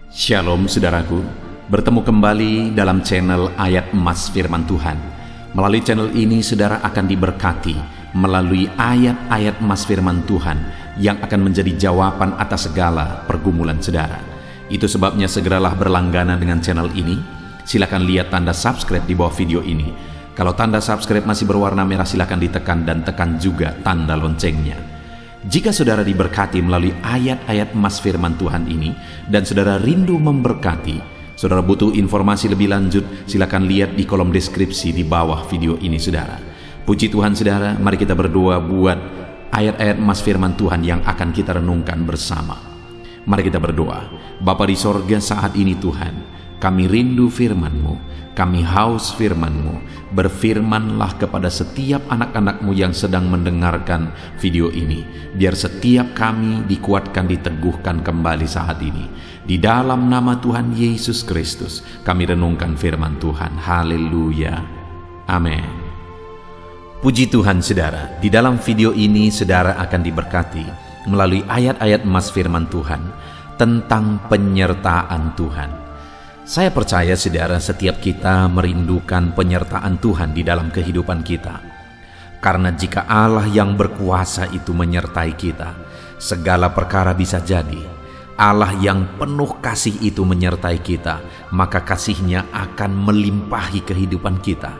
Shalom saudaraku, bertemu kembali dalam channel Ayat Emas Firman Tuhan. Melalui channel ini saudara akan diberkati melalui ayat-ayat emas firman Tuhan yang akan menjadi jawaban atas segala pergumulan saudara. Itu sebabnya segeralah berlangganan dengan channel ini. Silakan lihat tanda subscribe di bawah video ini. Kalau tanda subscribe masih berwarna merah, silakan ditekan dan tekan juga tanda loncengnya. Jika saudara diberkati melalui ayat-ayat emas firman Tuhan ini dan saudara rindu memberkati, saudara butuh informasi lebih lanjut, silakan lihat di kolom deskripsi di bawah video ini saudara. Puji Tuhan saudara, mari kita berdoa buat ayat-ayat emas firman Tuhan yang akan kita renungkan bersama. Mari kita berdoa. Bapa di sorga, saat ini Tuhan, kami rindu firman-Mu, kami haus firman-Mu. Berfirmanlah kepada setiap anak-anak-Mu yang sedang mendengarkan video ini, biar setiap kami dikuatkan, diteguhkan kembali saat ini. Di dalam nama Tuhan Yesus Kristus kami renungkan firman Tuhan. Haleluya, amin. Puji Tuhan saudara, di dalam video ini saudara akan diberkati melalui ayat-ayat emas firman Tuhan tentang penyertaan Tuhan. Saya percaya saudara, setiap kita merindukan penyertaan Tuhan di dalam kehidupan kita. Karena jika Allah yang berkuasa itu menyertai kita, segala perkara bisa jadi. Allah yang penuh kasih itu menyertai kita, maka kasih-Nya akan melimpahi kehidupan kita.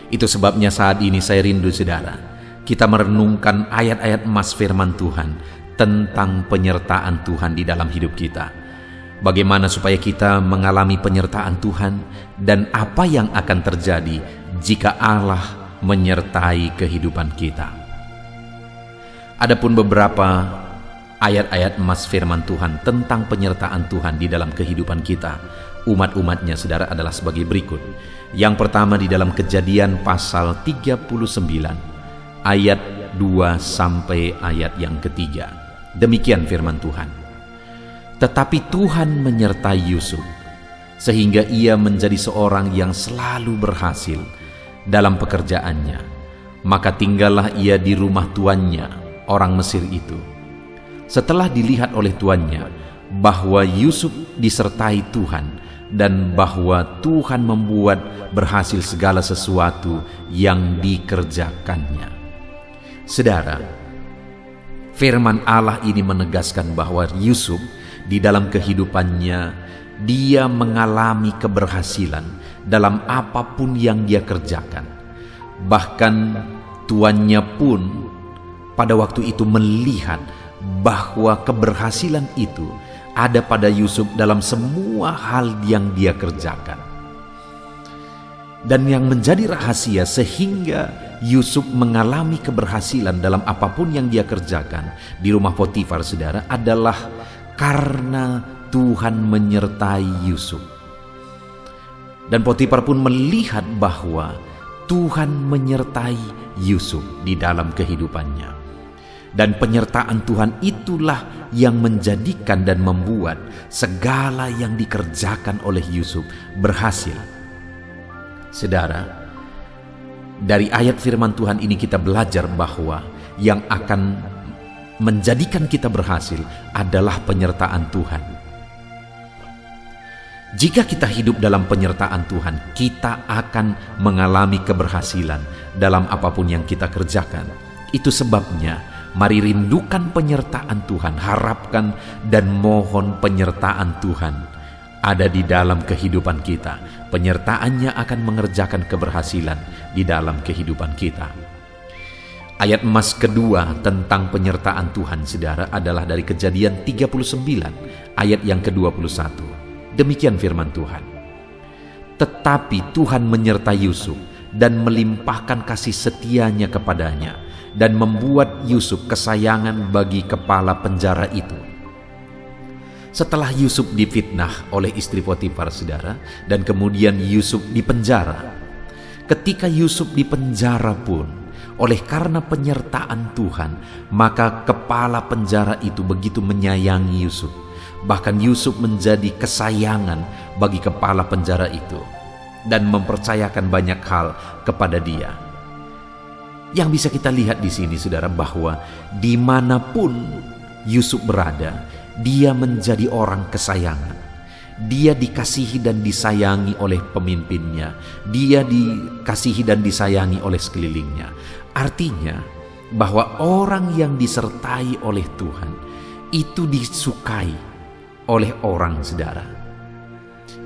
Itu sebabnya saat ini saya rindu saudara, kita merenungkan ayat-ayat emas firman Tuhan tentang penyertaan Tuhan di dalam hidup kita. Bagaimana supaya kita mengalami penyertaan Tuhan dan apa yang akan terjadi jika Allah menyertai kehidupan kita. Adapun beberapa ayat-ayat emas firman Tuhan tentang penyertaan Tuhan di dalam kehidupan kita, umat-umatnya saudara, adalah sebagai berikut. Yang pertama di dalam Kejadian pasal 39 ayat 2 sampai ayat yang ketiga. Demikian firman Tuhan. Tetapi Tuhan menyertai Yusuf, sehingga ia menjadi seorang yang selalu berhasil dalam pekerjaannya. Maka tinggallah ia di rumah tuannya, orang Mesir itu. Setelah dilihat oleh tuannya bahwa Yusuf disertai Tuhan dan bahwa Tuhan membuat berhasil segala sesuatu yang dikerjakannya. Saudara, firman Allah ini menegaskan bahwa Yusuf di dalam kehidupannya, dia mengalami keberhasilan dalam apapun yang dia kerjakan. Bahkan tuannya pun pada waktu itu melihat bahwa keberhasilan itu ada pada Yusuf dalam semua hal yang dia kerjakan. Dan yang menjadi rahasia sehingga Yusuf mengalami keberhasilan dalam apapun yang dia kerjakan di rumah Potifar saudara adalah karena Tuhan menyertai Yusuf. Dan Potifar pun melihat bahwa Tuhan menyertai Yusuf di dalam kehidupannya. Dan penyertaan Tuhan itulah yang menjadikan dan membuat segala yang dikerjakan oleh Yusuf berhasil. Saudara, dari ayat firman Tuhan ini kita belajar bahwa yang akan menjadikan kita berhasil adalah penyertaan Tuhan. Jika kita hidup dalam penyertaan Tuhan, kita akan mengalami keberhasilan dalam apapun yang kita kerjakan. Itu sebabnya mari rindukan penyertaan Tuhan, harapkan dan mohon penyertaan Tuhan ada di dalam kehidupan kita. Penyertaannya akan mengerjakan keberhasilan di dalam kehidupan kita. Ayat emas kedua tentang penyertaan Tuhan saudara adalah dari Kejadian 39 ayat yang ke-21. Demikian firman Tuhan. Tetapi Tuhan menyertai Yusuf dan melimpahkan kasih setianya kepadanya dan membuat Yusuf kesayangan bagi kepala penjara itu. Setelah Yusuf difitnah oleh istri Potifar saudara, dan kemudian Yusuf dipenjara. Ketika Yusuf dipenjara pun, oleh karena penyertaan Tuhan, maka kepala penjara itu begitu menyayangi Yusuf. Bahkan Yusuf menjadi kesayangan bagi kepala penjara itu dan mempercayakan banyak hal kepada dia. Yang bisa kita lihat di sini saudara, bahwa dimanapun Yusuf berada, dia menjadi orang kesayangan. Dia dikasihi dan disayangi oleh pemimpinnya. Dia dikasihi dan disayangi oleh sekelilingnya. Artinya bahwa orang yang disertai oleh Tuhan itu disukai oleh orang, saudara.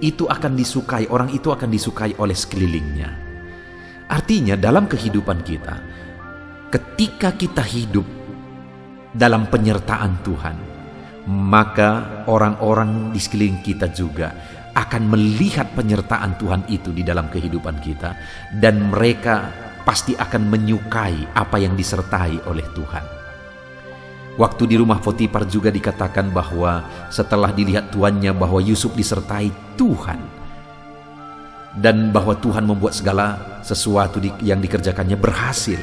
Itu akan disukai, orang itu akan disukai oleh sekelilingnya. Artinya dalam kehidupan kita, ketika kita hidup dalam penyertaan Tuhan, maka orang-orang di sekeliling kita juga akan melihat penyertaan Tuhan itu di dalam kehidupan kita, dan mereka pasti akan menyukai apa yang disertai oleh Tuhan. Waktu di rumah Potifar juga dikatakan bahwa setelah dilihat tuannya bahwa Yusuf disertai Tuhan, dan bahwa Tuhan membuat segala sesuatu yang dikerjakannya berhasil.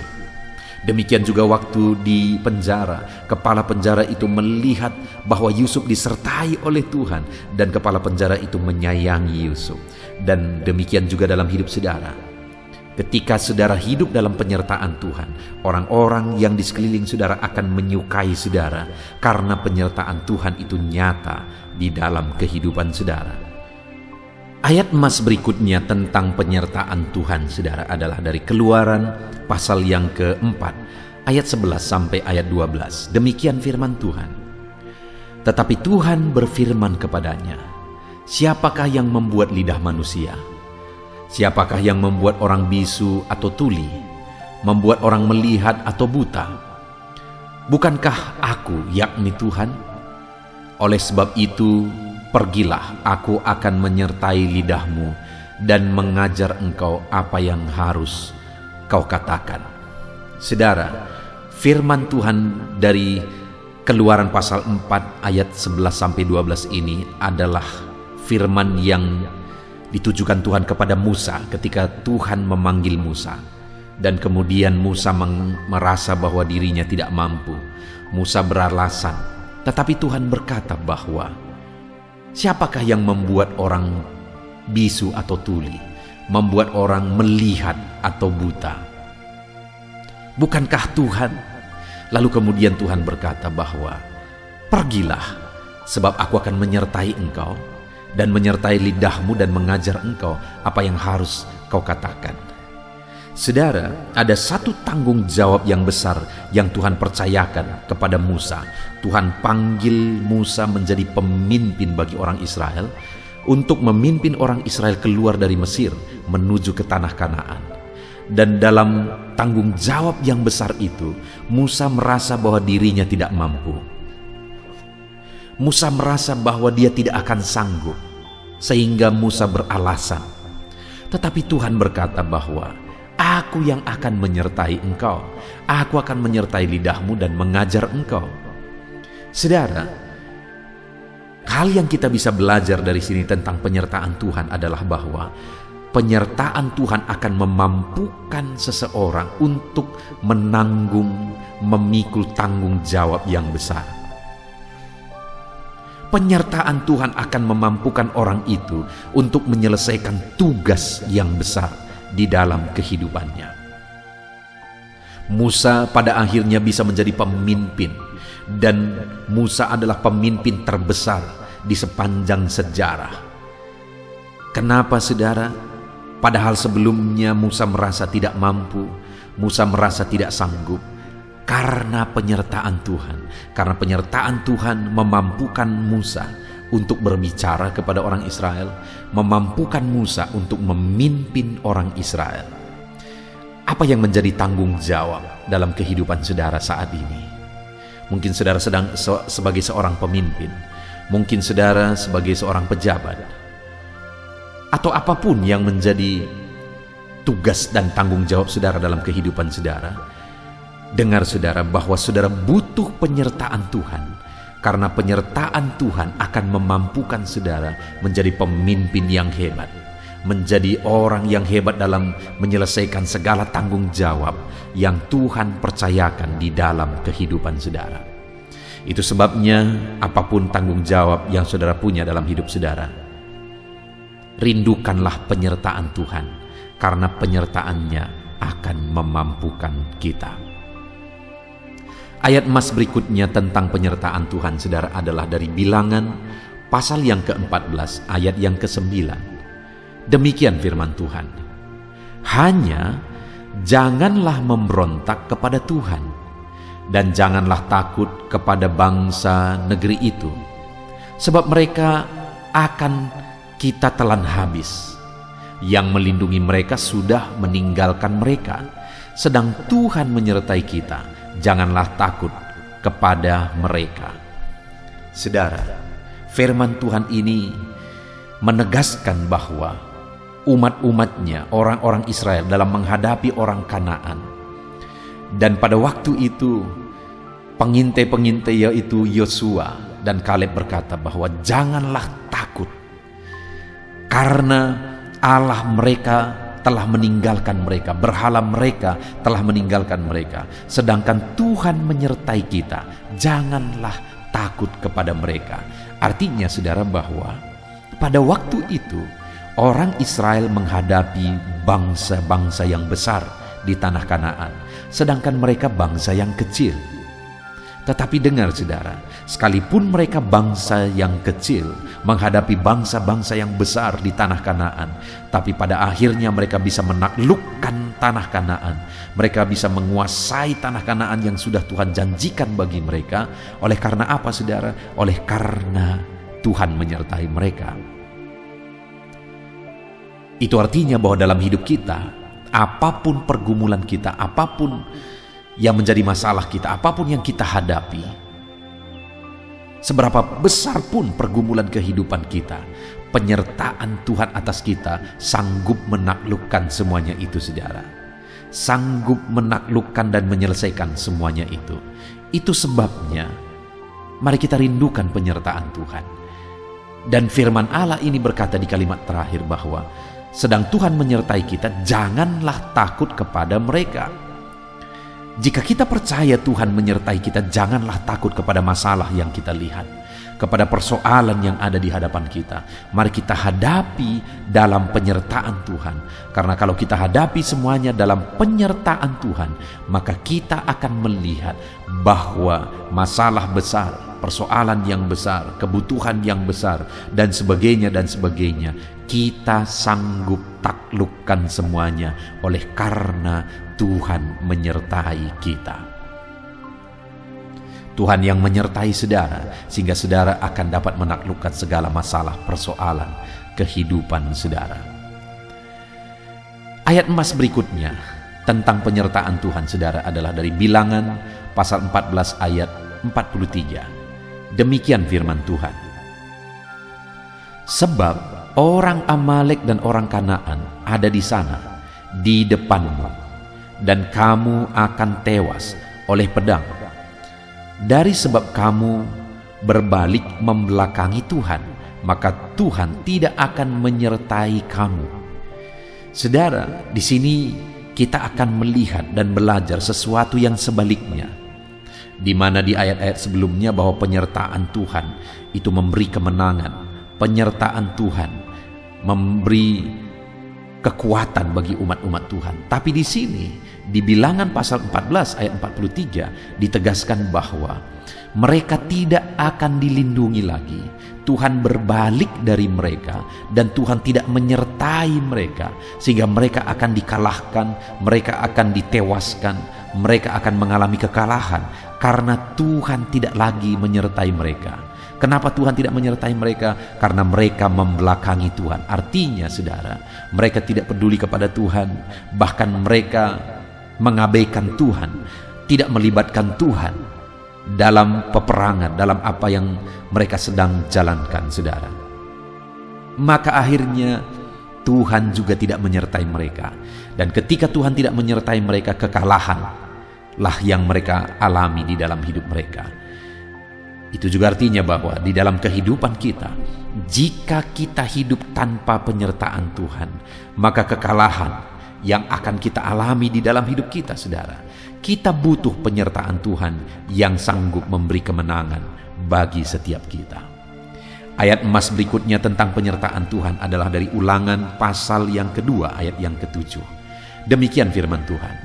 Demikian juga waktu di penjara, kepala penjara itu melihat bahwa Yusuf disertai oleh Tuhan, dan kepala penjara itu menyayangi Yusuf. Dan demikian juga dalam hidup saudara. Ketika saudara hidup dalam penyertaan Tuhan, orang-orang yang di sekeliling saudara akan menyukai saudara karena penyertaan Tuhan itu nyata di dalam kehidupan saudara. Ayat emas berikutnya tentang penyertaan Tuhan saudara adalah dari Keluaran pasal yang keempat, ayat 11 sampai ayat 12. Demikian firman Tuhan. Tetapi Tuhan berfirman kepadanya, siapakah yang membuat lidah manusia? Siapakah yang membuat orang bisu atau tuli? Membuat orang melihat atau buta? Bukankah aku, yakni Tuhan? Oleh sebab itu, pergilah, aku akan menyertai lidahmu dan mengajar engkau apa yang harus kau katakan. Saudara, firman Tuhan dari Keluaran pasal 4 ayat 11 sampai 12 ini adalah firman yang ditujukan Tuhan kepada Musa ketika Tuhan memanggil Musa. Dan kemudian Musa merasa bahwa dirinya tidak mampu. Musa beralasan, tetapi Tuhan berkata bahwa siapakah yang membuat orang bisu atau tuli, membuat orang melihat atau buta? Bukankah Tuhan? Lalu kemudian Tuhan berkata bahwa pergilah, sebab aku akan menyertai engkau dan menyertai lidahmu dan mengajar engkau apa yang harus kau katakan. Saudara, ada satu tanggung jawab yang besar yang Tuhan percayakan kepada Musa. Tuhan panggil Musa menjadi pemimpin bagi orang Israel untuk memimpin orang Israel keluar dari Mesir menuju ke tanah Kanaan. Dan dalam tanggung jawab yang besar itu, Musa merasa bahwa dirinya tidak mampu. Musa merasa bahwa dia tidak akan sanggup, sehingga Musa beralasan. Tetapi Tuhan berkata bahwa aku yang akan menyertai engkau, aku akan menyertai lidahmu dan mengajar engkau. Saudara, hal yang kita bisa belajar dari sini tentang penyertaan Tuhan adalah bahwa penyertaan Tuhan akan memampukan seseorang untuk menanggung, memikul tanggung jawab yang besar. Penyertaan Tuhan akan memampukan orang itu untuk menyelesaikan tugas yang besar di dalam kehidupannya. Musa pada akhirnya bisa menjadi pemimpin, dan Musa adalah pemimpin terbesar di sepanjang sejarah. Kenapa, saudara? Padahal sebelumnya Musa merasa tidak mampu, Musa merasa tidak sanggup. Karena penyertaan Tuhan. Karena penyertaan Tuhan memampukan Musa untuk berbicara kepada orang Israel, memampukan Musa untuk memimpin orang Israel. Apa yang menjadi tanggung jawab dalam kehidupan saudara saat ini? Mungkin saudara sedang sebagai seorang pemimpin, mungkin saudara sebagai seorang pejabat, atau apapun yang menjadi tugas dan tanggung jawab saudara dalam kehidupan saudara. Dengar saudara bahwa saudara butuh penyertaan Tuhan, karena penyertaan Tuhan akan memampukan saudara menjadi pemimpin yang hebat, menjadi orang yang hebat dalam menyelesaikan segala tanggung jawab yang Tuhan percayakan di dalam kehidupan saudara. Itu sebabnya apapun tanggung jawab yang saudara punya dalam hidup saudara, rindukanlah penyertaan Tuhan, karena penyertaannya akan memampukan kita. Ayat emas berikutnya tentang penyertaan Tuhan saudara adalah dari Bilangan pasal yang ke-14 ayat yang ke-9. Demikian firman Tuhan. Hanya janganlah memberontak kepada Tuhan, dan janganlah takut kepada bangsa negeri itu, sebab mereka akan kita telan habis. Yang melindungi mereka sudah meninggalkan mereka, sedang Tuhan menyertai kita. Janganlah takut kepada mereka. Saudara, firman Tuhan ini menegaskan bahwa umat-umatnya, orang-orang Israel dalam menghadapi orang Kanaan. Dan pada waktu itu pengintai-pengintai yaitu Yosua dan Kaleb berkata bahwa janganlah takut, karena Allah mereka telah meninggalkan mereka, berhala mereka telah meninggalkan mereka, sedangkan Tuhan menyertai kita. Janganlah takut kepada mereka. Artinya saudara, bahwa pada waktu itu orang Israel menghadapi bangsa-bangsa yang besar di tanah Kanaan, sedangkan mereka bangsa yang kecil. Tetapi dengar saudara, sekalipun mereka bangsa yang kecil menghadapi bangsa-bangsa yang besar di tanah Kanaan, tapi pada akhirnya mereka bisa menaklukkan tanah Kanaan. Mereka bisa menguasai tanah Kanaan yang sudah Tuhan janjikan bagi mereka. Oleh karena apa saudara? Oleh karena Tuhan menyertai mereka. Itu artinya bahwa dalam hidup kita, apapun pergumulan kita, apapun yang menjadi masalah kita, apapun yang kita hadapi, seberapa besar pun pergumulan kehidupan kita, penyertaan Tuhan atas kita sanggup menaklukkan semuanya itu saudara. Sanggup menaklukkan dan menyelesaikan semuanya itu. Itu sebabnya mari kita rindukan penyertaan Tuhan. Dan firman Allah ini berkata di kalimat terakhir bahwa sedang Tuhan menyertai kita, janganlah takut kepada mereka. Jika kita percaya Tuhan menyertai kita, janganlah takut kepada masalah yang kita lihat, kepada persoalan yang ada di hadapan kita. Mari kita hadapi dalam penyertaan Tuhan. Karena kalau kita hadapi semuanya dalam penyertaan Tuhan, maka kita akan melihat bahwa masalah besar, persoalan yang besar, kebutuhan yang besar, dan sebagainya, kita sanggup taklukkan semuanya oleh karena Tuhan menyertai kita. Tuhan yang menyertai saudara, sehingga saudara akan dapat menaklukkan segala masalah persoalan kehidupan saudara. Ayat emas berikutnya tentang penyertaan Tuhan saudara adalah dari Bilangan pasal 14 ayat 43. Demikian firman Tuhan. Sebab orang Amalek dan orang Kanaan ada di sana, di depanmu, dan kamu akan tewas oleh pedang. Dari sebab kamu berbalik membelakangi Tuhan, maka Tuhan tidak akan menyertai kamu. Saudara, di sini kita akan melihat dan belajar sesuatu yang sebaliknya, di mana di ayat-ayat sebelumnya bahwa penyertaan Tuhan itu memberi kemenangan, penyertaan Tuhan memberi kekuatan bagi umat-umat Tuhan. Tapi di sini di Bilangan pasal 14 ayat 43 ditegaskan bahwa mereka tidak akan dilindungi lagi. Tuhan berbalik dari mereka dan Tuhan tidak menyertai mereka, sehingga mereka akan dikalahkan, mereka akan ditewaskan, mereka akan mengalami kekalahan karena Tuhan tidak lagi menyertai mereka. Kenapa Tuhan tidak menyertai mereka? Karena mereka membelakangi Tuhan. Artinya saudara, mereka tidak peduli kepada Tuhan, bahkan mereka mengabaikan Tuhan, tidak melibatkan Tuhan dalam peperangan, dalam apa yang mereka sedang jalankan saudara. Maka akhirnya Tuhan juga tidak menyertai mereka. Dan ketika Tuhan tidak menyertai mereka, kekalahanlah yang mereka alami di dalam hidup mereka. Itu juga artinya bahwa di dalam kehidupan kita, jika kita hidup tanpa penyertaan Tuhan, maka kekalahan yang akan kita alami di dalam hidup kita saudara. Kita butuh penyertaan Tuhan yang sanggup memberi kemenangan bagi setiap kita. Ayat emas berikutnya tentang penyertaan Tuhan adalah dari Ulangan pasal yang kedua ayat yang ke-7. Demikian firman Tuhan.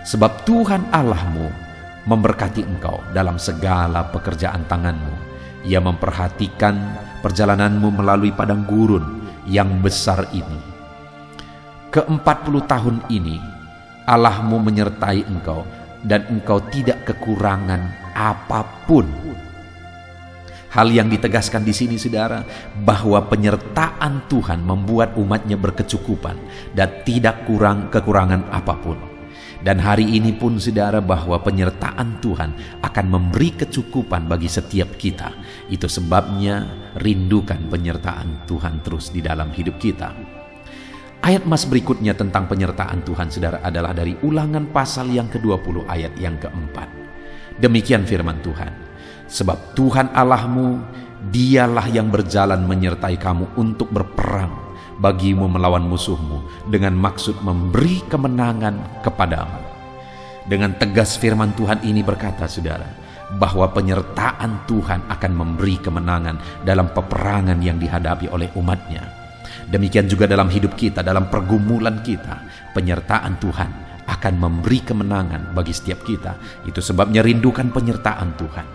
Sebab Tuhan Allahmu memberkati engkau dalam segala pekerjaan tanganmu. Ia memperhatikan perjalananmu melalui padang gurun yang besar ini. Ke-40 tahun ini Allahmu menyertai engkau, dan engkau tidak kekurangan apapun. Hal yang ditegaskan di sini, saudara, bahwa penyertaan Tuhan membuat umatnya berkecukupan dan tidak kekurangan apapun. Dan hari ini pun, saudara, bahwa penyertaan Tuhan akan memberi kecukupan bagi setiap kita. Itu sebabnya rindukan penyertaan Tuhan terus di dalam hidup kita. Ayat mas berikutnya tentang penyertaan Tuhan, saudara, adalah dari Ulangan pasal yang ke-20 ayat yang ke-4. Demikian firman Tuhan, sebab Tuhan Allahmu, dialah yang berjalan menyertai kamu untuk berperang bagimu melawan musuhmu, dengan maksud memberi kemenangan kepadamu. Dengan tegas firman Tuhan ini berkata, saudara, bahwa penyertaan Tuhan akan memberi kemenangan dalam peperangan yang dihadapi oleh umatnya. Demikian juga dalam hidup kita, dalam pergumulan kita, penyertaan Tuhan akan memberi kemenangan bagi setiap kita. Itu sebabnya rindukan penyertaan Tuhan.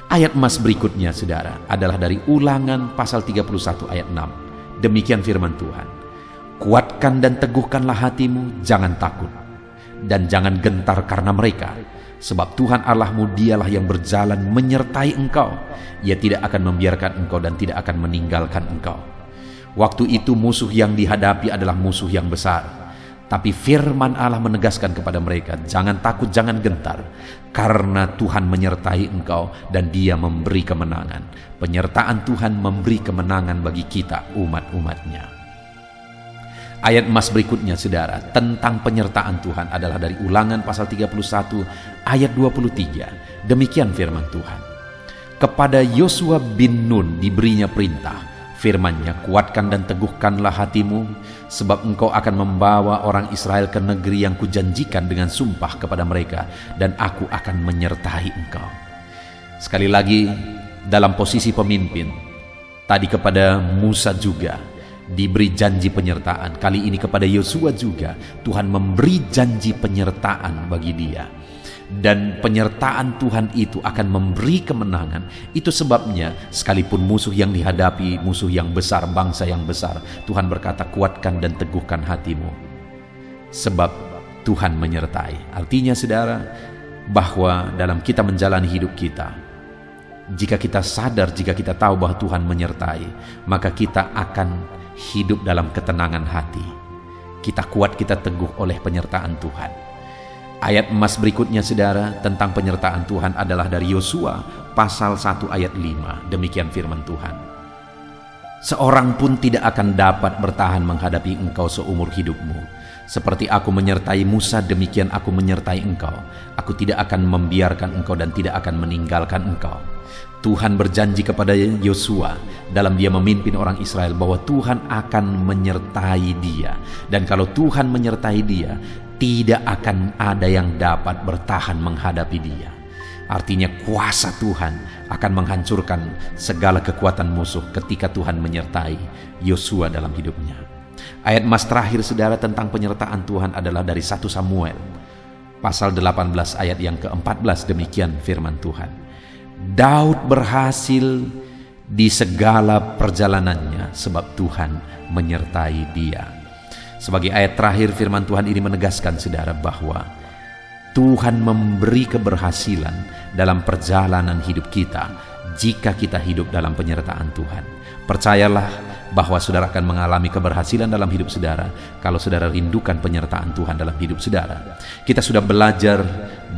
Ayat emas berikutnya, saudara, adalah dari Ulangan pasal 31 ayat 6. Demikian firman Tuhan, kuatkan dan teguhkanlah hatimu, jangan takut, dan jangan gentar karena mereka. Sebab Tuhan Allahmu, dialah yang berjalan menyertai engkau. Ia tidak akan membiarkan engkau dan tidak akan meninggalkan engkau. Waktu itu musuh yang dihadapi adalah musuh yang besar. Tapi firman Allah menegaskan kepada mereka, jangan takut, jangan gentar, karena Tuhan menyertai engkau dan Dia memberi kemenangan. Penyertaan Tuhan memberi kemenangan bagi kita, umat-umatnya. Ayat emas berikutnya, saudara, tentang penyertaan Tuhan adalah dari Ulangan pasal 31 ayat 23. Demikian firman Tuhan, kepada Yosua bin Nun diberinya perintah, firman-Nya, kuatkan dan teguhkanlah hatimu, sebab engkau akan membawa orang Israel ke negeri yang kujanjikan dengan sumpah kepada mereka, dan aku akan menyertai engkau. Sekali lagi, dalam posisi pemimpin, tadi kepada Musa juga diberi janji penyertaan. Kali ini kepada Yosua juga Tuhan memberi janji penyertaan bagi dia. Dan penyertaan Tuhan itu akan memberi kemenangan. Itu sebabnya sekalipun musuh yang dihadapi, musuh yang besar, bangsa yang besar, Tuhan berkata, kuatkan dan teguhkan hatimu, sebab Tuhan menyertai. Artinya, saudara, bahwa dalam kita menjalani hidup kita, jika kita sadar, jika kita tahu bahwa Tuhan menyertai, maka kita akan hidup dalam ketenangan hati. Kita kuat, kita teguh oleh penyertaan Tuhan. Ayat emas berikutnya, saudara, tentang penyertaan Tuhan adalah dari Yosua pasal 1 ayat 5. Demikian firman Tuhan, seorang pun tidak akan dapat bertahan menghadapi engkau seumur hidupmu. Seperti aku menyertai Musa, demikian aku menyertai engkau. Aku tidak akan membiarkan engkau dan tidak akan meninggalkan engkau. Tuhan berjanji kepada Yosua dalam dia memimpin orang Israel bahwa Tuhan akan menyertai dia. Dan kalau Tuhan menyertai dia, tidak akan ada yang dapat bertahan menghadapi dia. Artinya kuasa Tuhan akan menghancurkan segala kekuatan musuh ketika Tuhan menyertai Yosua dalam hidupnya. Ayat emas terakhir, saudara, tentang penyertaan Tuhan adalah dari 1 Samuel pasal 18 ayat yang ke-14. Demikian firman Tuhan, Daud berhasil di segala perjalanannya sebab Tuhan menyertai dia. Sebagai ayat terakhir, firman Tuhan ini menegaskan, saudara, bahwa Tuhan memberi keberhasilan dalam perjalanan hidup kita jika kita hidup dalam penyertaan Tuhan. Percayalah bahwa saudara akan mengalami keberhasilan dalam hidup saudara kalau saudara rindukan penyertaan Tuhan dalam hidup saudara. Kita sudah belajar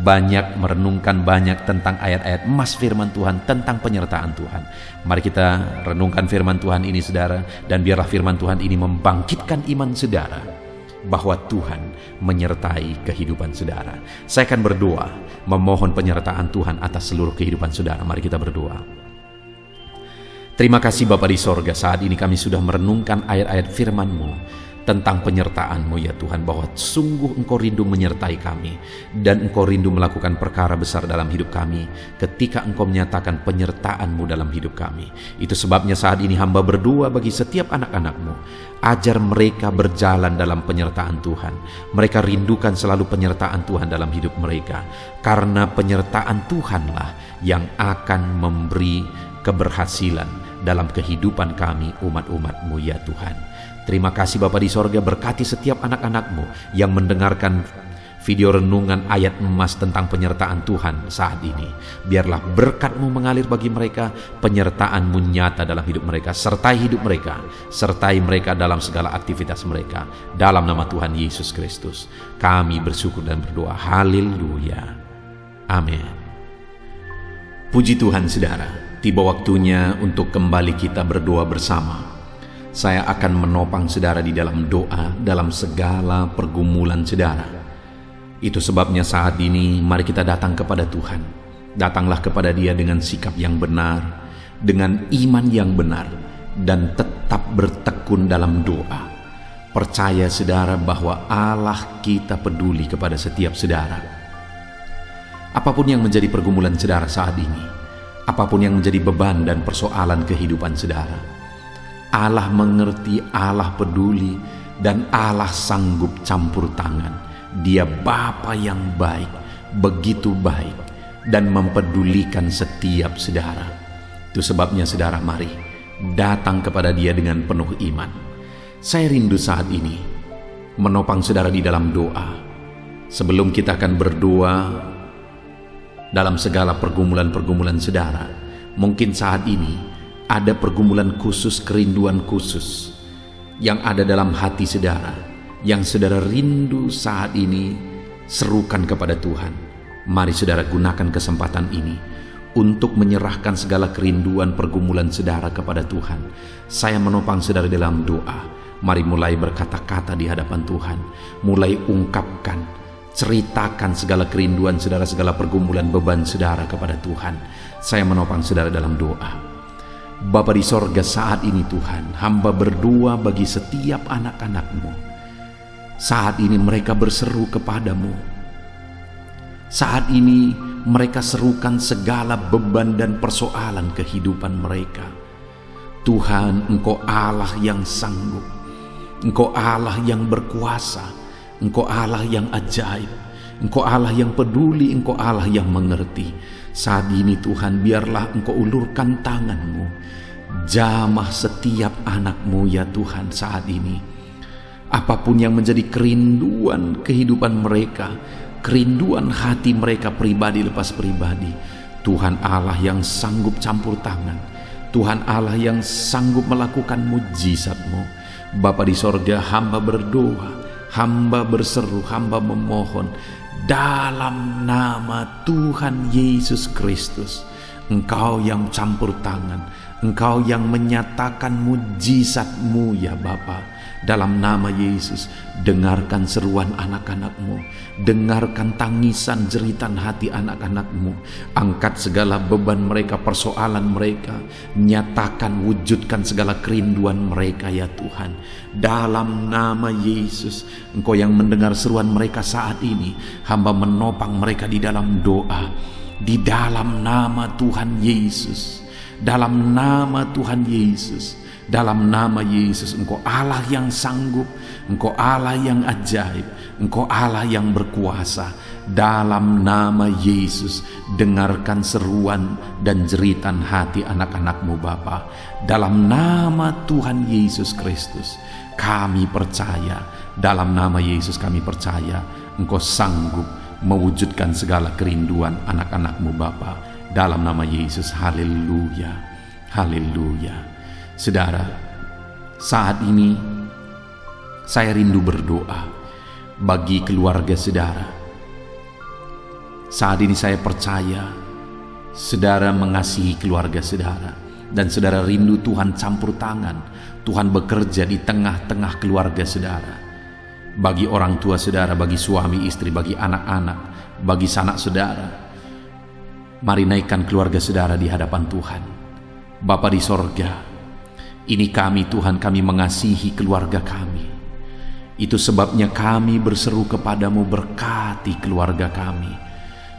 banyak, merenungkan banyak tentang ayat-ayat emas firman Tuhan tentang penyertaan Tuhan. Mari kita renungkan firman Tuhan ini, saudara, dan biarlah firman Tuhan ini membangkitkan iman saudara bahwa Tuhan menyertai kehidupan saudara. Saya akan berdoa memohon penyertaan Tuhan atas seluruh kehidupan saudara. Mari kita berdoa. Terima kasih Bapa di sorga, saat ini kami sudah merenungkan ayat-ayat firman-Mu tentang penyertaan-Mu ya Tuhan, bahwa sungguh Engkau rindu menyertai kami dan Engkau rindu melakukan perkara besar dalam hidup kami ketika Engkau menyatakan penyertaan-Mu dalam hidup kami. Itu sebabnya saat ini hamba berdoa bagi setiap anak-anak-Mu, ajar mereka berjalan dalam penyertaan Tuhan. Mereka rindukan selalu penyertaan Tuhan dalam hidup mereka, karena penyertaan Tuhanlah yang akan memberi keberhasilan dalam kehidupan kami umat-umat-Mu ya Tuhan. Terima kasih Bapa di sorga, berkati setiap anak-anak-Mu yang mendengarkan video renungan ayat emas tentang penyertaan Tuhan saat ini. Biarlah berkat-Mu mengalir bagi mereka, penyertaan-Mu nyata dalam hidup mereka, sertai hidup mereka, sertai mereka dalam segala aktivitas mereka. Dalam nama Tuhan Yesus Kristus, kami bersyukur dan berdoa. Haleluya. Amin. Puji Tuhan saudara, tiba waktunya untuk kembali kita berdoa bersama. Saya akan menopang saudara di dalam doa dalam segala pergumulan saudara. Itu sebabnya saat ini mari kita datang kepada Tuhan. Datanglah kepada Dia dengan sikap yang benar, dengan iman yang benar, dan tetap bertekun dalam doa. Percaya saudara bahwa Allah kita peduli kepada setiap saudara. Apapun yang menjadi pergumulan saudara saat ini, apapun yang menjadi beban dan persoalan kehidupan saudara, Allah mengerti, Allah peduli, dan Allah sanggup campur tangan. Dia Bapa yang baik, begitu baik, dan mempedulikan setiap saudara. Itu sebabnya saudara, mari datang kepada Dia dengan penuh iman. Saya rindu saat ini menopang saudara di dalam doa. Sebelum kita akan berdoa dalam segala pergumulan-pergumulan saudara, mungkin saat ini ada pergumulan khusus, kerinduan khusus yang ada dalam hati saudara, yang saudara rindu saat ini. Serukan kepada Tuhan. Mari saudara gunakan kesempatan ini untuk menyerahkan segala kerinduan pergumulan saudara kepada Tuhan. Saya menopang saudara dalam doa. Mari mulai berkata-kata di hadapan Tuhan, mulai ungkapkan, ceritakan segala kerinduan saudara, segala pergumulan beban saudara kepada Tuhan. Saya menopang saudara dalam doa. Bapa di sorga, saat ini Tuhan, hamba berdoa bagi setiap anak-anak-Mu. Saat ini mereka berseru kepadamu. Saat ini mereka serukan segala beban dan persoalan kehidupan mereka. Tuhan, Engkau Allah yang sanggup, Engkau Allah yang berkuasa, Engkau Allah yang ajaib, Engkau Allah yang peduli, Engkau Allah yang mengerti. Saat ini Tuhan, biarlah Engkau ulurkan tangan-Mu, jamah setiap anak-Mu ya Tuhan saat ini. Apapun yang menjadi kerinduan kehidupan mereka, kerinduan hati mereka pribadi lepas pribadi, Tuhan Allah yang sanggup campur tangan, Tuhan Allah yang sanggup melakukan mujizat-Mu. Bapa di sorga, hamba berdoa, hamba berseru, hamba memohon dalam nama Tuhan Yesus Kristus. Engkau yang campur tangan, Engkau yang menyatakan mujizat-Mu ya Bapa. Dalam nama Yesus, dengarkan seruan anak-anak-Mu, dengarkan tangisan jeritan hati anak-anak-Mu. Angkat segala beban mereka, persoalan mereka, nyatakan, wujudkan segala kerinduan mereka ya Tuhan. Dalam nama Yesus, Engkau yang mendengar seruan mereka saat ini, hamba menopang mereka di dalam doa. Di dalam nama Tuhan Yesus, dalam nama Tuhan Yesus, dalam nama Yesus, Engkau Allah yang sanggup, Engkau Allah yang ajaib, Engkau Allah yang berkuasa. Dalam nama Yesus, dengarkan seruan dan jeritan hati anak-anak-Mu Bapa. Dalam nama Tuhan Yesus Kristus, kami percaya. Dalam nama Yesus kami percaya Engkau sanggup mewujudkan segala kerinduan anak-anak-Mu Bapa. Dalam nama Yesus, haleluya, haleluya. Saudara, saat ini saya rindu berdoa bagi keluarga saudara. Saat ini saya percaya saudara mengasihi keluarga saudara, dan saudara rindu Tuhan campur tangan, Tuhan bekerja di tengah-tengah keluarga saudara. Bagi orang tua saudara, bagi suami istri, bagi anak-anak, bagi sanak saudara, mari naikkan keluarga saudara di hadapan Tuhan. Bapa di sorga, ini kami Tuhan, kami mengasihi keluarga kami. Itu sebabnya kami berseru kepadamu, berkati keluarga kami.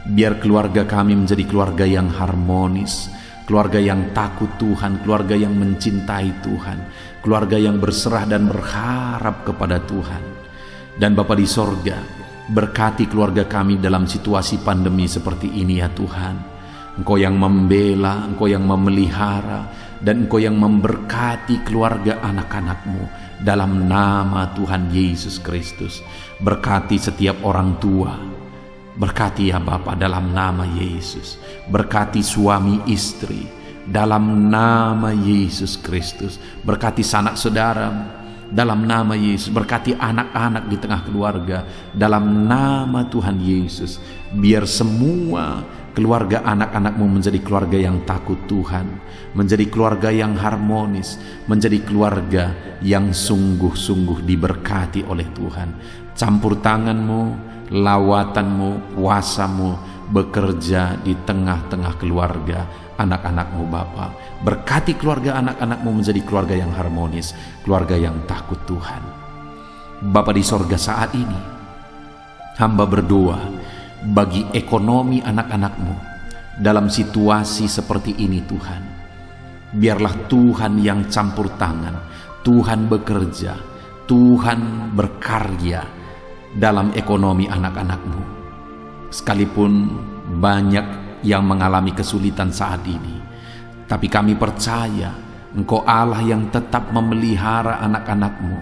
Biar keluarga kami menjadi keluarga yang harmonis, keluarga yang takut Tuhan, keluarga yang mencintai Tuhan, keluarga yang berserah dan berharap kepada Tuhan. Dan Bapa di sorga, berkati keluarga kami dalam situasi pandemi seperti ini ya Tuhan. Engkau yang membela, Engkau yang memelihara, dan Engkau yang memberkati keluarga anak-anak-Mu dalam nama Tuhan Yesus Kristus. Berkati setiap orang tua, berkati ya Bapa dalam nama Yesus. Berkati suami istri dalam nama Yesus Kristus. Berkati sanak saudara dalam nama Yesus. Berkati anak-anak di tengah keluarga dalam nama Tuhan Yesus. Biar semua keluarga anak-anak-Mu menjadi keluarga yang takut Tuhan, menjadi keluarga yang harmonis, menjadi keluarga yang sungguh-sungguh diberkati oleh Tuhan. Campur tangan-Mu, lawatan-Mu, kuasa-Mu bekerja di tengah-tengah keluarga anak-anak-Mu Bapa. Berkati keluarga anak-anak-Mu menjadi keluarga yang harmonis, keluarga yang takut Tuhan. Bapa di sorga, saat ini hamba berdoa bagi ekonomi anak-anak-Mu dalam situasi seperti ini Tuhan. Biarlah Tuhan yang campur tangan, Tuhan bekerja, Tuhan berkarya dalam ekonomi anak-anak-Mu. Sekalipun banyak yang mengalami kesulitan saat ini, tapi kami percaya Engkau Allah yang tetap memelihara anak-anak-Mu.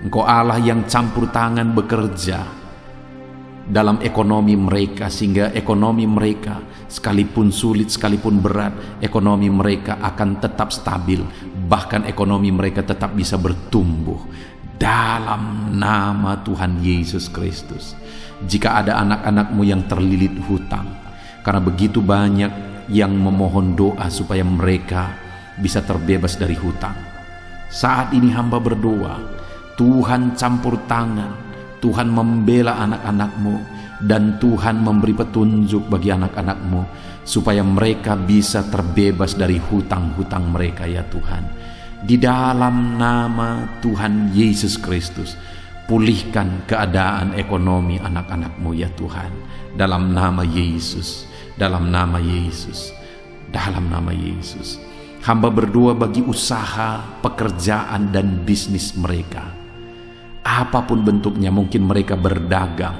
Engkau Allah yang campur tangan bekerja dalam ekonomi mereka, sehingga ekonomi mereka sekalipun sulit, sekalipun berat, ekonomi mereka akan tetap stabil, bahkan ekonomi mereka tetap bisa bertumbuh dalam nama Tuhan Yesus Kristus. Jika ada anak-anak-Mu yang terlilit hutang, karena begitu banyak yang memohon doa supaya mereka bisa terbebas dari hutang, saat ini hamba berdoa, Tuhan campur tangan, Tuhan membela anak-anak-Mu, dan Tuhan memberi petunjuk bagi anak-anak-Mu supaya mereka bisa terbebas dari hutang-hutang mereka ya Tuhan. Di dalam nama Tuhan Yesus Kristus, pulihkan keadaan ekonomi anak-anak-Mu ya Tuhan. Dalam nama Yesus, dalam nama Yesus, dalam nama Yesus. Hamba berdoa bagi usaha, pekerjaan, dan bisnis mereka. Apapun bentuknya, mungkin mereka berdagang,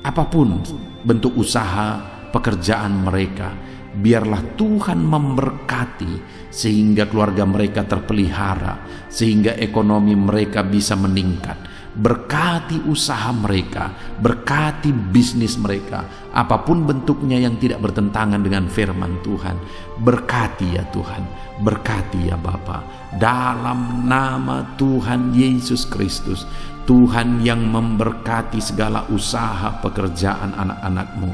apapun bentuk usaha pekerjaan mereka, biarlah Tuhan memberkati sehingga keluarga mereka terpelihara, sehingga ekonomi mereka bisa meningkat. Berkati usaha mereka, berkati bisnis mereka, apapun bentuknya yang tidak bertentangan dengan firman Tuhan. Berkati ya Tuhan, berkati ya Bapa, dalam nama Tuhan Yesus Kristus. Tuhan yang memberkati segala usaha pekerjaan anak-anak-Mu.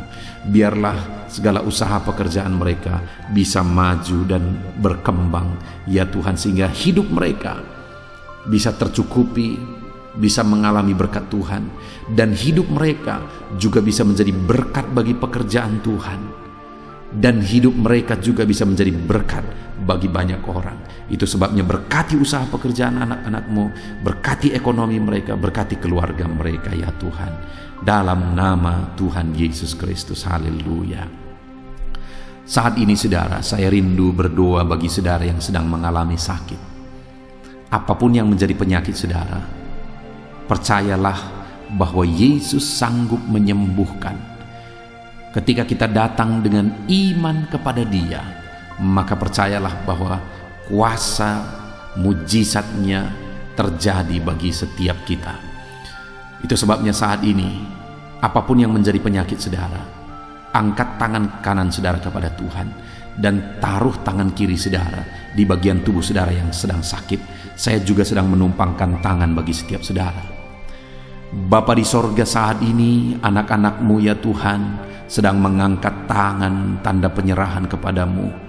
Biarlah segala usaha pekerjaan mereka bisa maju dan berkembang ya Tuhan, sehingga hidup mereka bisa tercukupi, bisa mengalami berkat Tuhan, dan hidup mereka juga bisa menjadi berkat bagi pekerjaan Tuhan, dan hidup mereka juga bisa menjadi berkat bagi banyak orang. Itu sebabnya berkati usaha pekerjaan anak-anak-Mu, berkati ekonomi mereka, berkati keluarga mereka ya Tuhan, dalam nama Tuhan Yesus Kristus. Haleluya. Saat ini saudara, saya rindu berdoa bagi saudara yang sedang mengalami sakit. Apapun yang menjadi penyakit saudara, percayalah bahwa Yesus sanggup menyembuhkan. Ketika kita datang dengan iman kepada Dia, maka percayalah bahwa kuasa mujizatnya terjadi bagi setiap kita. Itu sebabnya saat ini, apapun yang menjadi penyakit saudara, angkat tangan kanan saudara kepada Tuhan dan taruh tangan kiri saudara di bagian tubuh saudara yang sedang sakit. Saya juga sedang menumpangkan tangan bagi setiap saudara. Bapa di sorga, saat ini anak-anak-Mu ya Tuhan sedang mengangkat tangan tanda penyerahan kepadamu.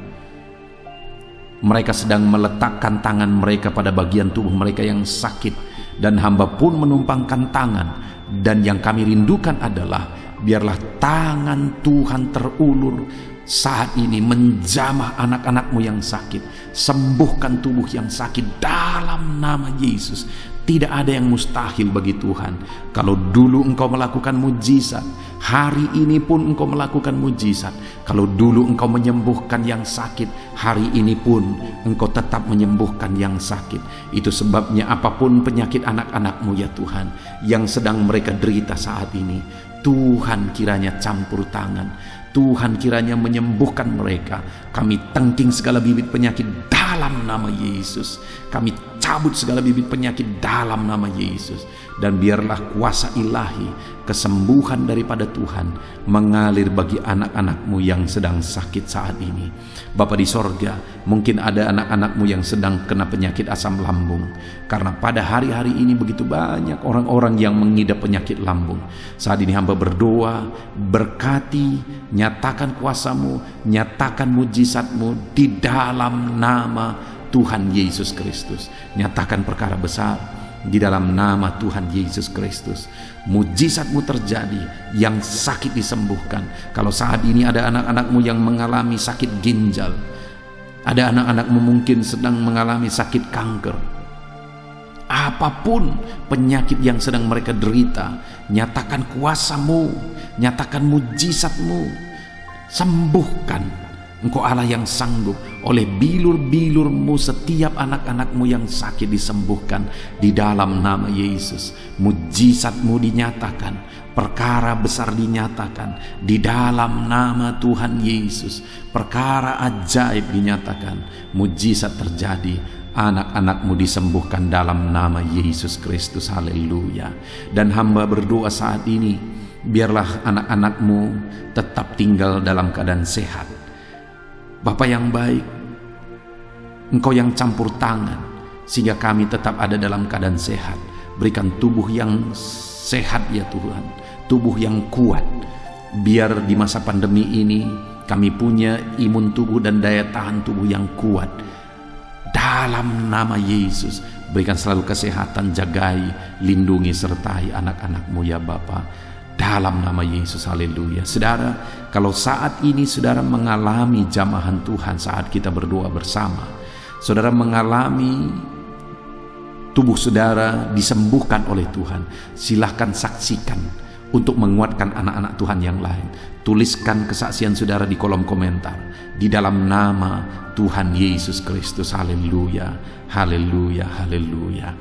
Mereka sedang meletakkan tangan mereka pada bagian tubuh mereka yang sakit, dan hamba pun menumpangkan tangan. Dan yang kami rindukan adalah biarlah tangan Tuhan terulur saat ini menjamah anak-anak-Mu yang sakit. Sembuhkan tubuh yang sakit dalam nama Yesus. Tidak ada yang mustahil bagi Tuhan. Kalau dulu Engkau melakukan mujizat, hari ini pun Engkau melakukan mujizat. Kalau dulu Engkau menyembuhkan yang sakit, hari ini pun Engkau tetap menyembuhkan yang sakit. Itu sebabnya apapun penyakit anak-anak-Mu ya Tuhan, yang sedang mereka derita saat ini, Tuhan kiranya campur tangan. Tuhan kiranya menyembuhkan mereka. Kami tengking segala bibit penyakit dalam nama Yesus. Kami cabut segala bibit penyakit dalam nama Yesus. Dan biarlah kuasa ilahi, kesembuhan daripada Tuhan mengalir bagi anak-anak-Mu yang sedang sakit saat ini. Bapa di sorga, mungkin ada anak-anak-Mu yang sedang kena penyakit asam lambung. Karena pada hari-hari ini begitu banyak orang-orang yang mengidap penyakit lambung. Saat ini hamba berdoa, berkati, nyatakan kuasa-Mu, nyatakan mujizat-Mu di dalam nama Tuhan Yesus Kristus. Nyatakan perkara besar di dalam nama Tuhan Yesus Kristus. Mujizat-Mu terjadi, yang sakit disembuhkan. Kalau saat ini ada anak-anak-Mu yang mengalami sakit ginjal, ada anak-anak-Mu mungkin sedang mengalami sakit kanker, apapun penyakit yang sedang mereka derita, nyatakan kuasa-Mu, nyatakan mujizat-Mu, sembuhkan. Engkau Allah yang sanggup. Oleh bilur-bilur-Mu setiap anak-anak-Mu yang sakit disembuhkan di dalam nama Yesus. Mujizat-Mu dinyatakan, perkara besar dinyatakan di dalam nama Tuhan Yesus. Perkara ajaib dinyatakan, mujizat terjadi. Anak-anak-Mu disembuhkan dalam nama Yesus Kristus. Haleluya. Dan hamba berdoa saat ini, biarlah anak-anak-Mu tetap tinggal dalam keadaan sehat. Bapa yang baik, Engkau yang campur tangan sehingga kami tetap ada dalam keadaan sehat. Berikan tubuh yang sehat ya Tuhan, tubuh yang kuat. Biar di masa pandemi ini kami punya imun tubuh dan daya tahan tubuh yang kuat. Dalam nama Yesus, berikan selalu kesehatan, jagai, lindungi, sertai anak-anak-Mu ya Bapa. Dalam nama Yesus, haleluya. Saudara, kalau saat ini saudara mengalami jamahan Tuhan saat kita berdoa bersama, saudara mengalami tubuh saudara disembuhkan oleh Tuhan, silahkan saksikan untuk menguatkan anak-anak Tuhan yang lain. Tuliskan kesaksian saudara di kolom komentar di dalam nama Tuhan Yesus Kristus. Haleluya, haleluya, haleluya.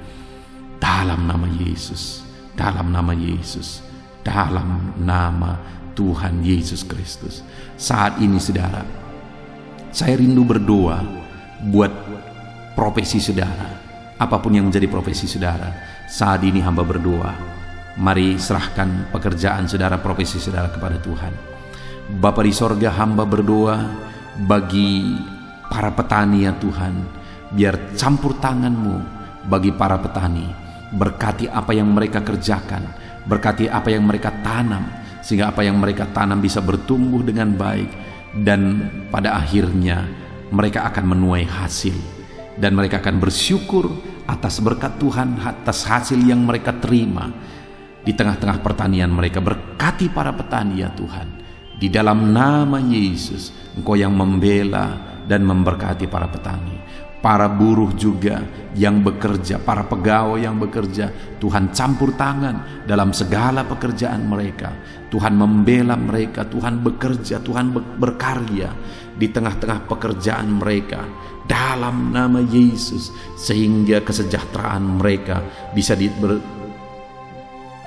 Dalam nama Yesus, dalam nama Yesus, dalam nama Tuhan Yesus Kristus. Saat ini saudara, saya rindu berdoa buat profesi saudara. Apapun yang menjadi profesi saudara, saat ini hamba berdoa. Mari serahkan pekerjaan saudara, profesi saudara kepada Tuhan. Bapa di sorga, hamba berdoa bagi para petani ya Tuhan. Biar campur tangan-Mu bagi para petani. Berkati apa yang mereka kerjakan, berkati apa yang mereka tanam, sehingga apa yang mereka tanam bisa bertumbuh dengan baik, dan pada akhirnya mereka akan menuai hasil, dan mereka akan bersyukur atas berkat Tuhan, atas hasil yang mereka terima di tengah-tengah pertanian mereka. Berkati para petani ya Tuhan, di dalam nama Yesus. Engkau yang membela dan memberkati para petani, para buruh juga yang bekerja, para pegawai yang bekerja. Tuhan campur tangan dalam segala pekerjaan mereka. Tuhan membela mereka, Tuhan bekerja, Tuhan berkarya di tengah-tengah pekerjaan mereka dalam nama Yesus, sehingga kesejahteraan mereka bisa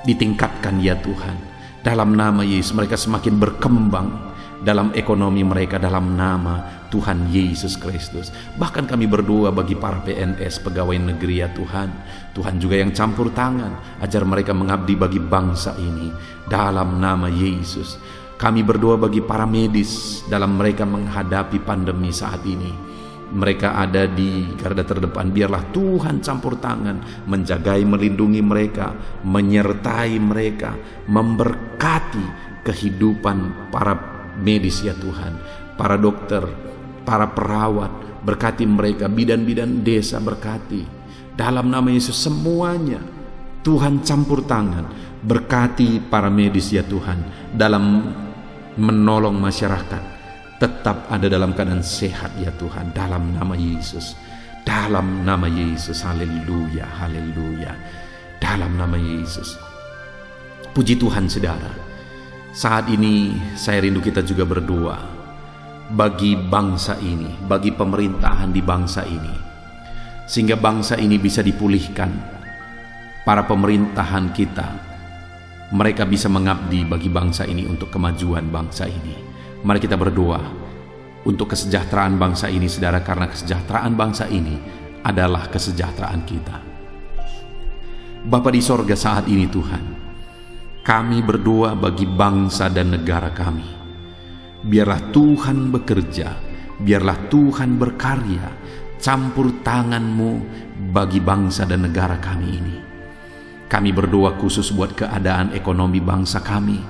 ditingkatkan ya Tuhan. Dalam nama Yesus mereka semakin berkembang dalam ekonomi mereka dalam nama Tuhan Yesus Kristus. Bahkan kami berdoa bagi para PNS, pegawai negeri ya Tuhan. Tuhan juga yang campur tangan, ajar mereka mengabdi bagi bangsa ini dalam nama Yesus. Kami berdoa bagi para medis dalam mereka menghadapi pandemi saat ini. Mereka ada di garda terdepan. Biarlah Tuhan campur tangan, menjagai, melindungi mereka, menyertai mereka, memberkati kehidupan para medis ya Tuhan, para dokter, para perawat. Berkati mereka, bidan-bidan desa berkati. Dalam nama Yesus semuanya Tuhan campur tangan. Berkati para medis ya Tuhan dalam menolong masyarakat. tetap ada dalam keadaan sehat ya Tuhan, dalam nama Yesus. Dalam nama Yesus, haleluya, haleluya. Dalam nama Yesus. Puji Tuhan saudara. Saat ini saya rindu kita juga berdoa bagi bangsa ini, bagi pemerintahan di bangsa ini, sehingga bangsa ini bisa dipulihkan. Para pemerintahan kita, mereka bisa mengabdi bagi bangsa ini untuk kemajuan bangsa ini. Mari kita berdoa untuk kesejahteraan bangsa ini saudara, karena kesejahteraan bangsa ini adalah kesejahteraan kita. Bapa di sorga, saat ini Tuhan, kami berdoa bagi bangsa dan negara kami. Biarlah Tuhan bekerja, biarlah Tuhan berkarya, campur tangan-Mu bagi bangsa dan negara kami ini. Kami berdoa khusus buat keadaan ekonomi bangsa kami.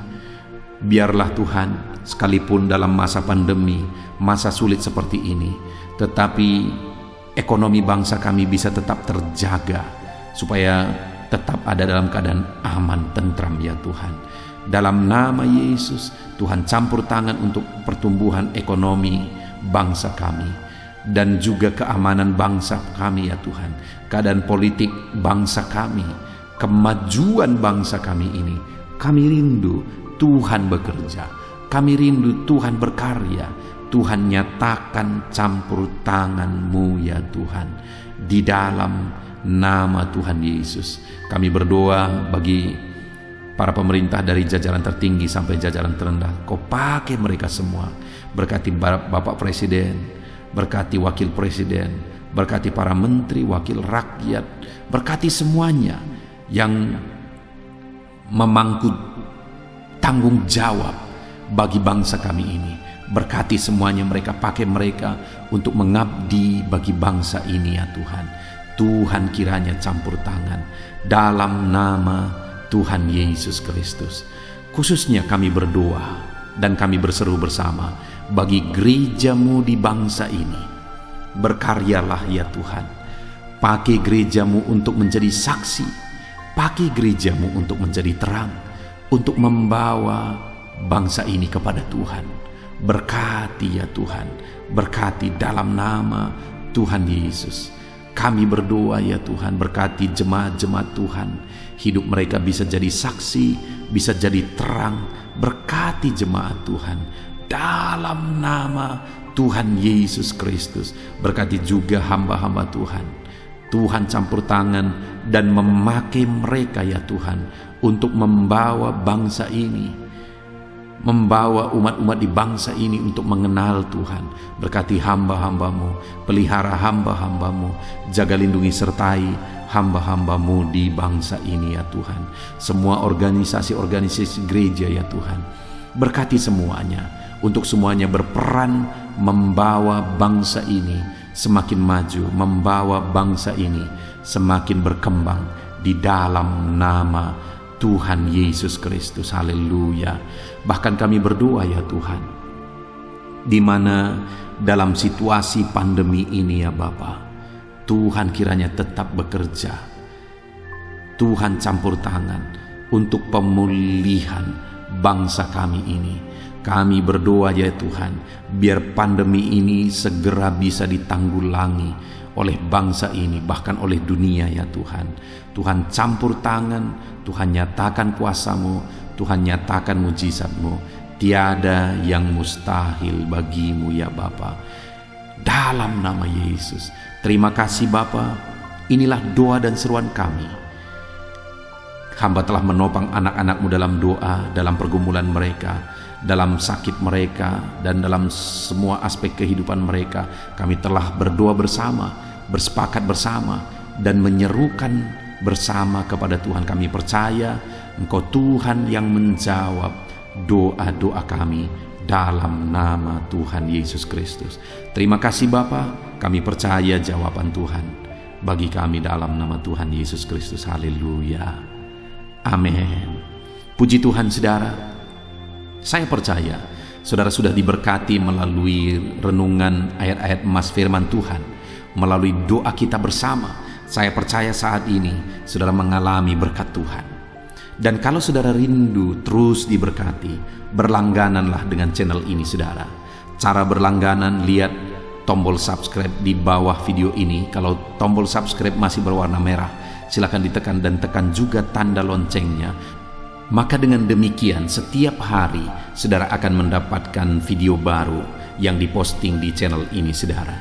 Biarlah Tuhan, sekalipun dalam masa pandemi, masa sulit seperti ini, tetapi ekonomi bangsa kami bisa tetap terjaga, supaya tetap ada dalam keadaan aman, tentram ya Tuhan. Dalam nama Yesus, Tuhan campur tangan untuk pertumbuhan ekonomi bangsa kami, dan juga keamanan bangsa kami ya Tuhan. Keadaan politik bangsa kami, kemajuan bangsa kami ini, kami rindu Tuhan bekerja, kami rindu Tuhan berkarya. Tuhan nyatakan campur tangan-Mu ya Tuhan, di dalam nama Tuhan Yesus. Kami berdoa bagi para pemerintah dari jajaran tertinggi sampai jajaran terendah. Kau pakai mereka semua. Berkati Bapak Presiden, berkati Wakil Presiden, berkati para menteri, wakil rakyat, berkati semuanya yang memangku tanggung jawab bagi bangsa kami ini. Berkati semuanya, mereka pakai mereka untuk mengabdi bagi bangsa ini ya Tuhan. Tuhan kiranya campur tangan dalam nama Tuhan Yesus Kristus. Khususnya kami berdoa dan kami berseru bersama bagi gereja-Mu di bangsa ini. Berkaryalah ya Tuhan. Pakai gereja-Mu untuk menjadi saksi. Pakai gereja-Mu untuk menjadi terang, untuk membawa bangsa ini kepada Tuhan. Berkati ya Tuhan, berkati dalam nama Tuhan Yesus. Kami berdoa ya Tuhan, berkati jemaat-jemaat Tuhan, hidup mereka bisa jadi saksi, bisa jadi terang. Berkati jemaat Tuhan dalam nama Tuhan Yesus Kristus. Berkati juga hamba-hamba Tuhan. Tuhan campur tangan dan memakai mereka ya Tuhan untuk membawa bangsa ini, membawa umat-umat di bangsa ini untuk mengenal Tuhan. Berkati hamba-hamba-Mu, pelihara hamba-hamba-Mu, jaga lindungi sertai hamba-hamba-Mu di bangsa ini ya Tuhan. Semua organisasi-organisasi gereja ya Tuhan, berkati semuanya, untuk semuanya berperan membawa bangsa ini semakin maju, membawa bangsa ini semakin berkembang di dalam nama Tuhan Yesus Kristus. Haleluya. Bahkan kami berdoa ya Tuhan, di mana dalam situasi pandemi ini ya Bapa, Tuhan kiranya tetap bekerja. Tuhan campur tangan untuk pemulihan bangsa kami ini. Kami berdoa ya Tuhan, biar pandemi ini segera bisa ditanggulangi oleh bangsa ini, bahkan oleh dunia ya Tuhan. Tuhan campur tangan, Tuhan nyatakan kuasa-Mu, Tuhan nyatakan mujizat-Mu. Tiada yang mustahil bagi-Mu ya Bapa. Dalam nama Yesus. Terima kasih Bapa. Inilah doa dan seruan kami. Hamba telah menopang anak-anak-Mu dalam doa, dalam pergumulan mereka, dalam sakit mereka, dan dalam semua aspek kehidupan mereka. Kami telah berdoa bersama, bersepakat bersama, dan menyerukan bersama kepada Tuhan. Kami percaya Engkau Tuhan yang menjawab doa-doa kami dalam nama Tuhan Yesus Kristus. Terima kasih Bapa, kami percaya jawaban Tuhan bagi kami dalam nama Tuhan Yesus Kristus. Haleluya. Amin. Puji Tuhan saudara. Saya percaya saudara sudah diberkati melalui renungan ayat-ayat emas firman Tuhan, melalui doa kita bersama. Saya percaya saat ini saudara mengalami berkat Tuhan. Dan kalau saudara rindu terus diberkati, berlanggananlah dengan channel ini saudara. cara berlangganan, lihat tombol subscribe di bawah video ini. Kalau tombol subscribe masih berwarna merah, silakan ditekan dan tekan juga tanda loncengnya. Maka dengan demikian setiap hari saudara akan mendapatkan video baru yang diposting di channel ini, saudara.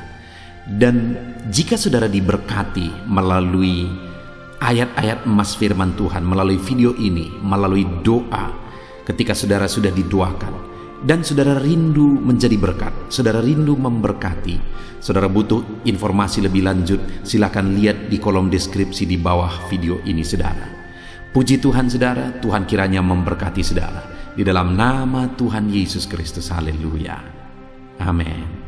Dan jika saudara diberkati melalui ayat-ayat emas firman Tuhan, melalui video ini, melalui doa, ketika saudara sudah didoakan dan saudara rindu menjadi berkat, saudara rindu memberkati, saudara butuh informasi lebih lanjut, silakan lihat di kolom deskripsi di bawah video ini, saudara. Puji Tuhan, saudara. Tuhan kiranya memberkati saudara di dalam nama Tuhan Yesus Kristus. Haleluya. Amin.